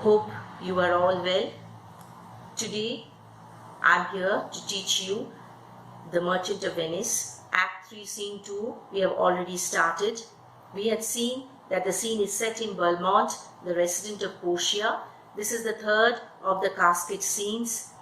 Hope you are all well. Today I'm here to teach you The Merchant of Venice, Act 3, Scene 2. We have already started. We had seen that the scene is set in Belmont, the resident of Portia. This is the third of the casket scenes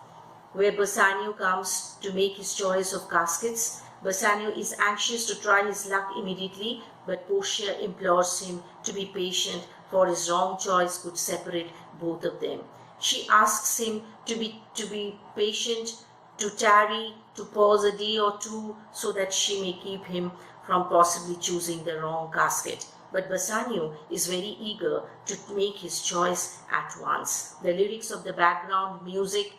where Bassanio comes to make his choice of caskets. Bassanio is anxious to try his luck immediately, but Portia implores him to be patient, for his wrong choice could separate both of them. She asks him to be patient, to tarry, to pause a day or two, so that she may keep him from possibly choosing the wrong casket. But Bassanio is very eager to make his choice at once. The lyrics of the background music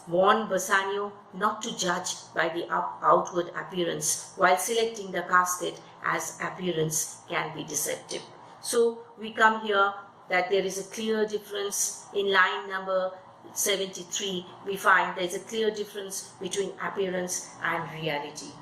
warn Bassanio not to judge by the outward appearance while selecting the casket, as appearance can be deceptive. So we come here that there is a clear difference in line number 73. We find there is a clear difference between appearance and reality.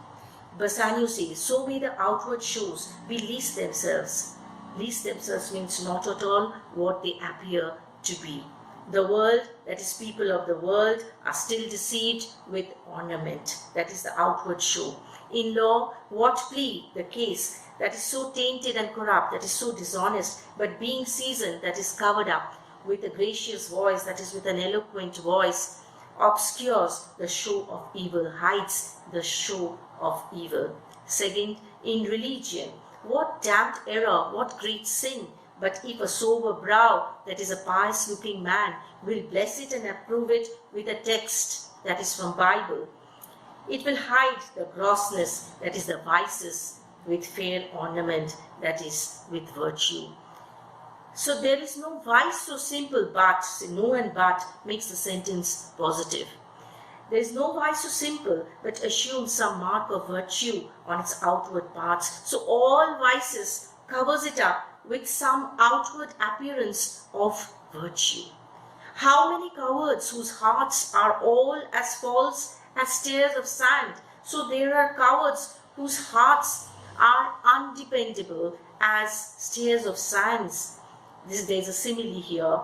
Bassanio says, so may the outward shows be least themselves. Least themselves means not at all what they appear to be. The world, that is people of the world, are still deceived with ornament, that is the outward show. In law, what plea the case that is so tainted and corrupt, that is so dishonest, but being seasoned, that is covered up with a gracious voice, that is with an eloquent voice, obscures the show of evil, hides the show of evil. Second, in religion, what damned error, what great sin, but if a sober brow, that is a pious-looking man, will bless it and approve it with a text that is from Bible, it will hide the grossness, that is the vices, with fair ornament, that is with virtue. So there is no vice so simple, but, no and but makes the sentence positive. There is no vice so simple, but assumes some mark of virtue on its outward parts. So all vices covers it up with some outward appearance of virtue. How many cowards whose hearts are all as false as stairs of sand. So there are cowards whose hearts are undependable as stairs of sands. There's a simile here.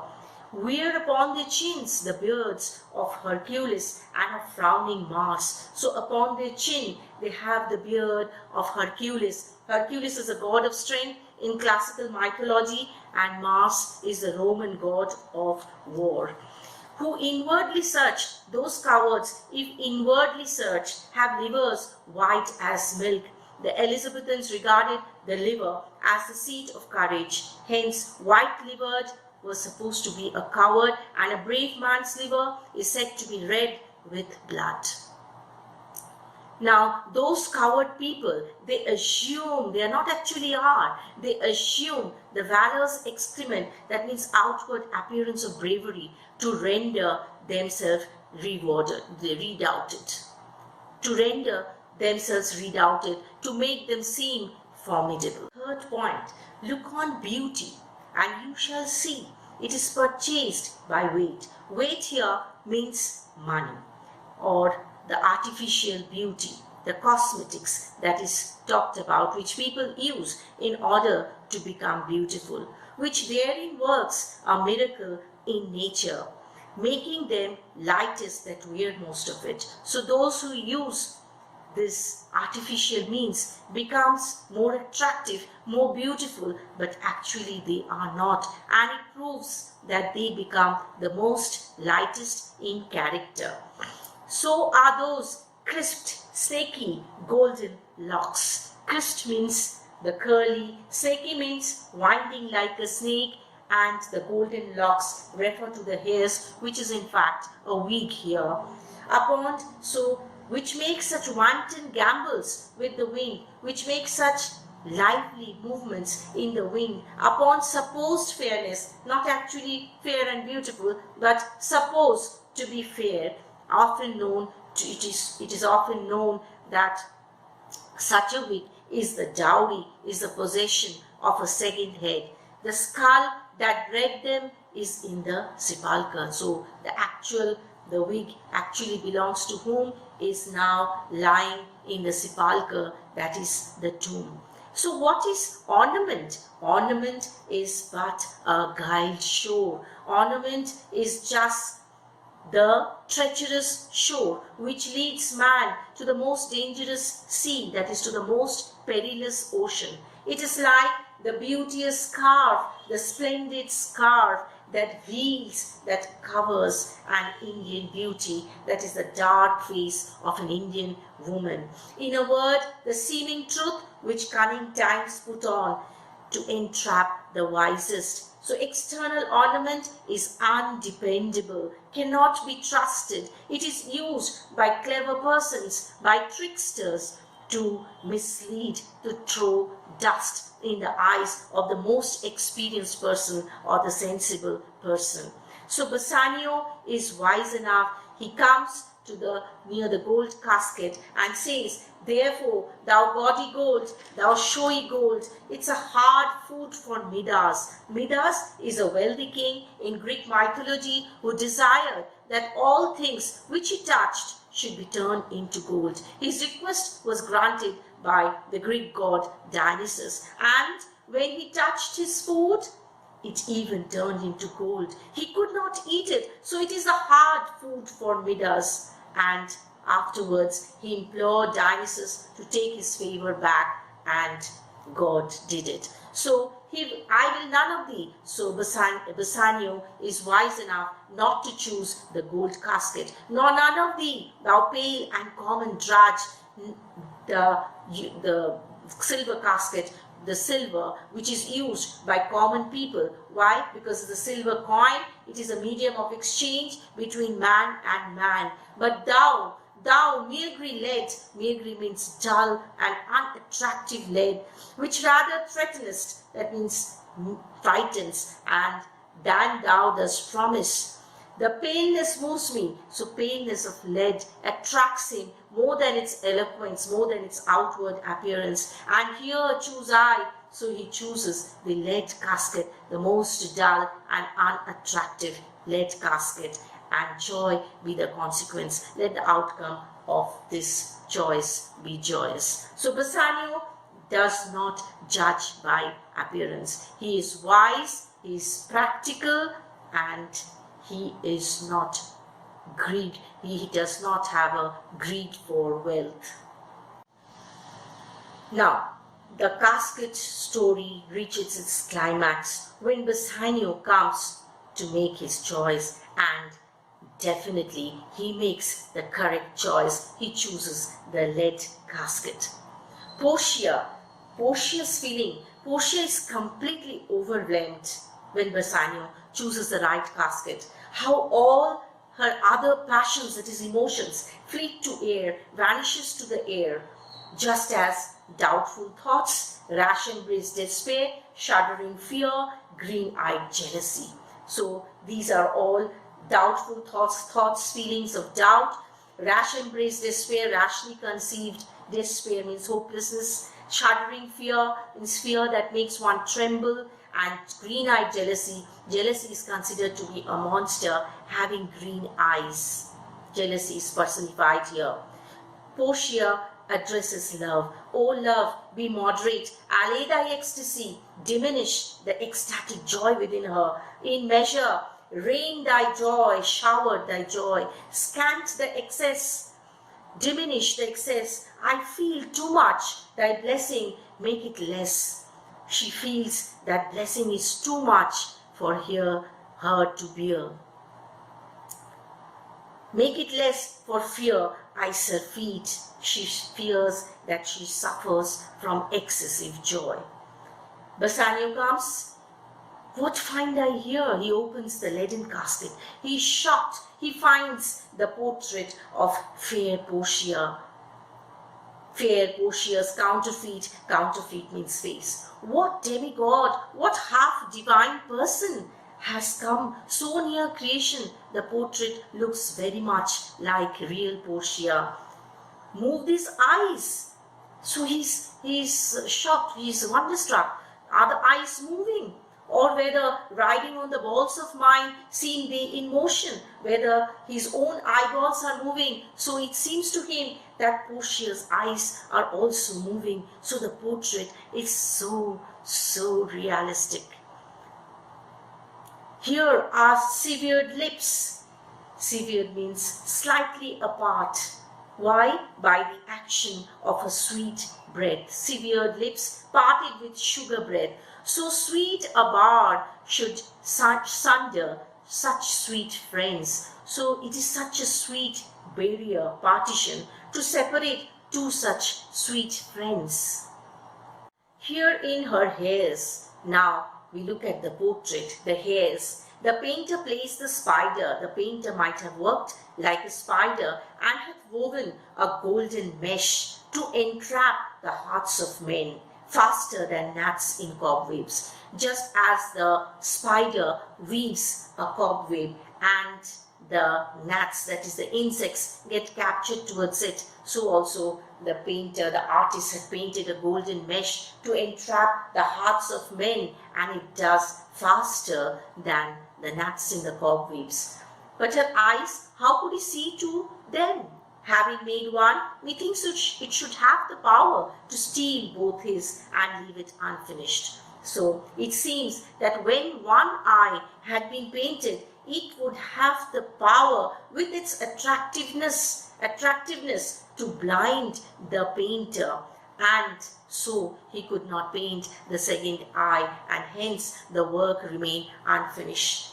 Wear upon their chins the beards of Hercules and of frowning Mars. So upon their chin they have the beard of Hercules. Hercules is a god of strength in classical mythology, and Mars is the Roman god of war. Who inwardly search, those cowards, if inwardly search, have livers white as milk. The Elizabethans regarded the liver as the seat of courage. Hence, white-livered was supposed to be a coward, and a brave man's liver is said to be red with blood. Now, those coward people, they assume, they are not actually are, they assume the valor's excrement, that means outward appearance of bravery, to render themselves redoubted. To render themselves redoubted, to make them seem formidable. Third point, look on beauty, and you shall see it is purchased by weight. Weight here means money, or the artificial beauty, the cosmetics that is talked about, which people use in order to become beautiful, which therein works a miracle in nature, making them lightest that wear most of it. So those who use this artificial means becomes more attractive, more beautiful, but actually they are not, and it proves that they become the most lightest in character. So are those crisped, snaky, golden locks. Crisped means the curly, snaky means winding like a snake, and the golden locks refer to the hairs, which is in fact a wig here. Which makes such wanton gambols with the wind, which makes such lively movements in the wind upon supposed fairness, not actually fair and beautiful, but supposed to be fair. It is often known that such a wig is the dowry, is the possession of a second head. The skull that bred them is in the sepulchre. So the wig actually belongs to whom is now lying in the sepulchre, that is the tomb. So what is ornament? Ornament is but a guiled show. Ornament is just the treacherous shore which leads man to the most dangerous sea, that is to the most perilous ocean. It is like the beauteous scarf, the splendid scarf that veils, that covers an Indian beauty, that is the dark face of an Indian woman. In a word, the seeming truth which cunning times put on to entrap the wisest. So external ornament is undependable, cannot be trusted. It is used by clever persons, by tricksters, to mislead, to throw dust in the eyes of the most experienced person or the sensible person. So Bassanio is wise enough. He comes to near the gold casket and says, therefore, thou gaudy gold, thou showy gold, it's a hard food for Midas. Midas is a wealthy king in Greek mythology who desired that all things which he touched should be turned into gold. His request was granted by the Greek god Dionysus, and when he touched his food, it even turned into gold. He could not eat it, so it is a hard food for Midas. And afterwards, he implored Dionysus to take his favor back, and God did it. So I will none of thee. So Bassanio is wise enough not to choose the gold casket, nor none of thee, thou pale and common drudge, the silver casket, the silver which is used by common people. Why? Because the silver coin, it is a medium of exchange between man and man. But thou mere grey lead, mere grey means dull and unattractive lead, which rather threatenest, that means frightens, and than thou dost promise. The paleness moves me, so paleness of lead attracts him more than its eloquence, more than its outward appearance. And here choose I, so he chooses the lead casket, the most dull and unattractive lead casket. And joy be the consequence. Let the outcome of this choice be joyous. So Bassanio does not judge by appearance. He is wise, he is practical, and he is not greed. He does not have a greed for wealth. Now, the casket story reaches its climax when Bassanio comes to make his choice, and definitely he makes the correct choice. He chooses the lead casket. Portia's feeling, Portia is completely overwhelmed when Bassanio chooses the right casket. How all her other passions, that is emotions, fleet to air, vanishes to the air, just as doubtful thoughts, rash embraced despair, shuddering fear, green-eyed jealousy. So these are all doubtful thoughts, feelings of doubt, rash embraced despair, rashly conceived despair means hopelessness, shuddering fear means fear that makes one tremble, and green-eyed jealousy. Jealousy is considered to be a monster having green eyes. Jealousy is personified here. Portia addresses love. O love, be moderate, allay thy ecstasy, diminish the ecstatic joy within her. In measure, rain thy joy, shower thy joy, scant the excess, diminish the excess. I feel too much, thy blessing, make it less. She feels that blessing is too much for her to bear. Make it less for fear I surfeit. She fears that she suffers from excessive joy. Bassanio comes. What find I here? He opens the leaden casket. He is shocked. He finds the portrait of fair Portia. Fair Portia's counterfeit. Counterfeit means face. What demigod, what half-divine person has come so near creation? The portrait looks very much like real Portia. Move these eyes. So he's shocked, he's wonderstruck. Are the eyes moving? Or whether riding on the balls of mind seen be in motion, whether his own eyeballs are moving. So it seems to him that Portia's eyes are also moving. So the portrait is so realistic. Here are severed lips. Severed means slightly apart. Why? By the action of a sweet breath. Severed lips parted with sugar breath. So sweet a bar should sunder such sweet friends. So it is such a sweet barrier, partition, to separate two such sweet friends. Here in her hairs, now we look at the portrait, the hairs. The painter placed the spider. The painter might have worked like a spider and have woven a golden mesh to entrap the hearts of men faster than gnats in cobwebs. Just as the spider weaves a cobweb and the gnats, that is the insects, get captured towards it, so also the painter, the artist had painted a golden mesh to entrap the hearts of men, and it does faster than the gnats in the cobwebs. But her eyes, how could he see to them? Having made one, methinks it should have the power to steal both his and leave it unfinished. So it seems that when one eye had been painted, it would have the power with its attractiveness to blind the painter, and so he could not paint the second eye, and hence the work remained unfinished.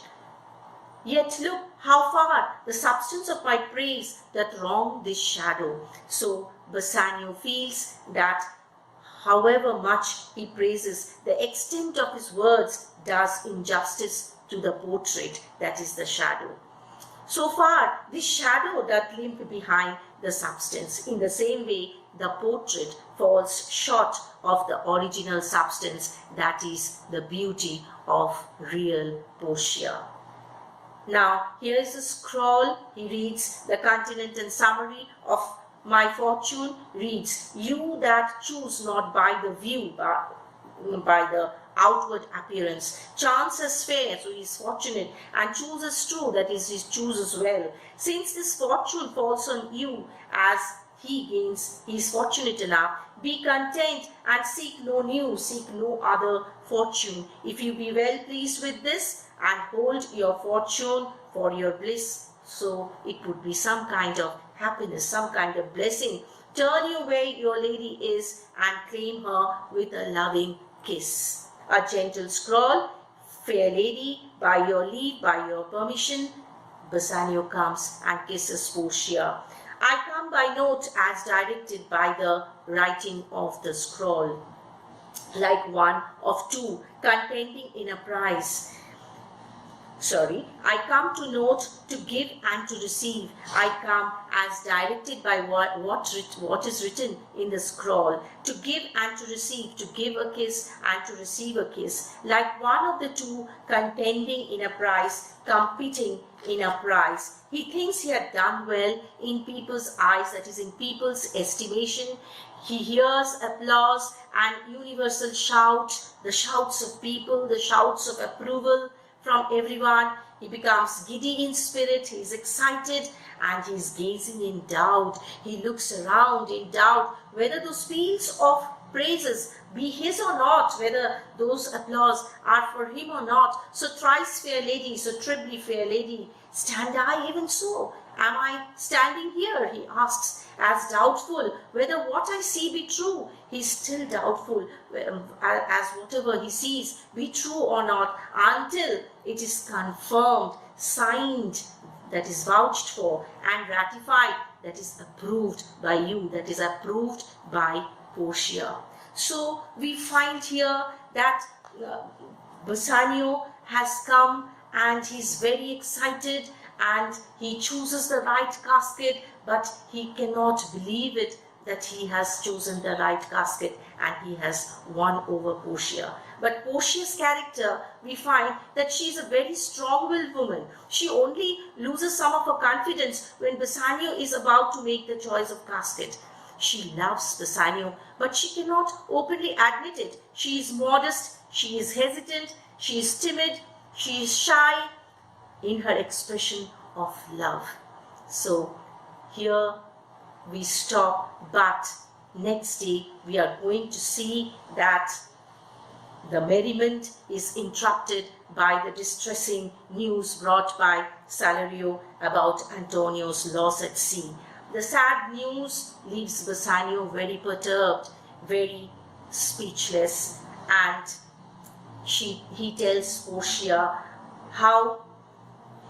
Yet look how far the substance of my praise doth wrong this shadow. So Bassanio feels that however much he praises, the extent of his words does injustice to the portrait, that is the shadow. So far, this shadow doth limp behind the substance. In the same way, the portrait falls short of the original substance, that is the beauty of real Portia. Now, here is a scroll. He reads the continent and summary of my fortune reads, you that choose not by the view, but by the outward appearance. Chance has fair, so he is fortunate, and chooses true, that is, he chooses well. Since this fortune falls on you, as he gains, he is fortunate enough. Be content and seek no new, seek no other fortune. If you be well pleased with this and hold your fortune for your bliss, so it would be some kind of happiness, some kind of blessing. Turn you where your lady is and claim her with a loving kiss. A gentle scroll, fair lady, by your leave, by your permission, Bassanio comes and kisses Portia. I come by note as directed by the writing of the scroll, like one of two contending in a prize. I come to note, to give and to receive. I come as directed by what is written in the scroll, to give and to receive, to give a kiss and to receive a kiss, like one of the two contending in a prize, competing in a prize. He thinks he had done well in people's eyes, that is, in people's estimation. He hears applause and universal shout, the shouts of people, the shouts of approval from everyone. He becomes giddy in spirit, he is excited, and he is gazing in doubt. He looks around in doubt whether those peals of praises be his or not, whether those applause are for him or not. So thrice fair lady, so triply fair lady, stand I even so? Am I standing here? He asks, as doubtful whether what I see be true. He is still doubtful as whatever he sees be true or not, until it is confirmed, signed, that is vouched for, and ratified, that is approved by you, that is approved by Portia. So we find here that Bassanio has come and he's very excited, and he chooses the right casket, but he cannot believe it that he has chosen the right casket and he has won over Portia. But Portia's character, we find that she is a very strong-willed woman. She only loses some of her confidence when Bassanio is about to make the choice of casket. She loves Bassanio, but she cannot openly admit it. She is modest, she is hesitant, she is timid, she is shy in her expression of love. So here we stop, but next day we are going to see that The merriment is interrupted by the distressing news brought by Salario about Antonio's loss at sea. The sad news leaves Bassanio very perturbed, very speechless, and he tells Portia how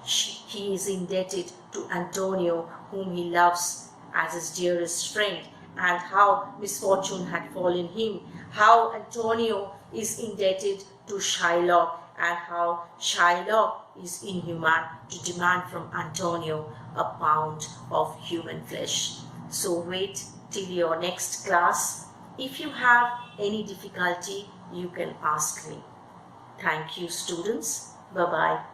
he is indebted to Antonio, whom he loves as his dearest friend, and how misfortune had fallen him, how Antonio is indebted to Shylock, and how Shylock is inhuman to demand from Antonio a pound of human flesh. So wait till your next class. If you have any difficulty, you can ask me. Thank you, students. Bye-bye.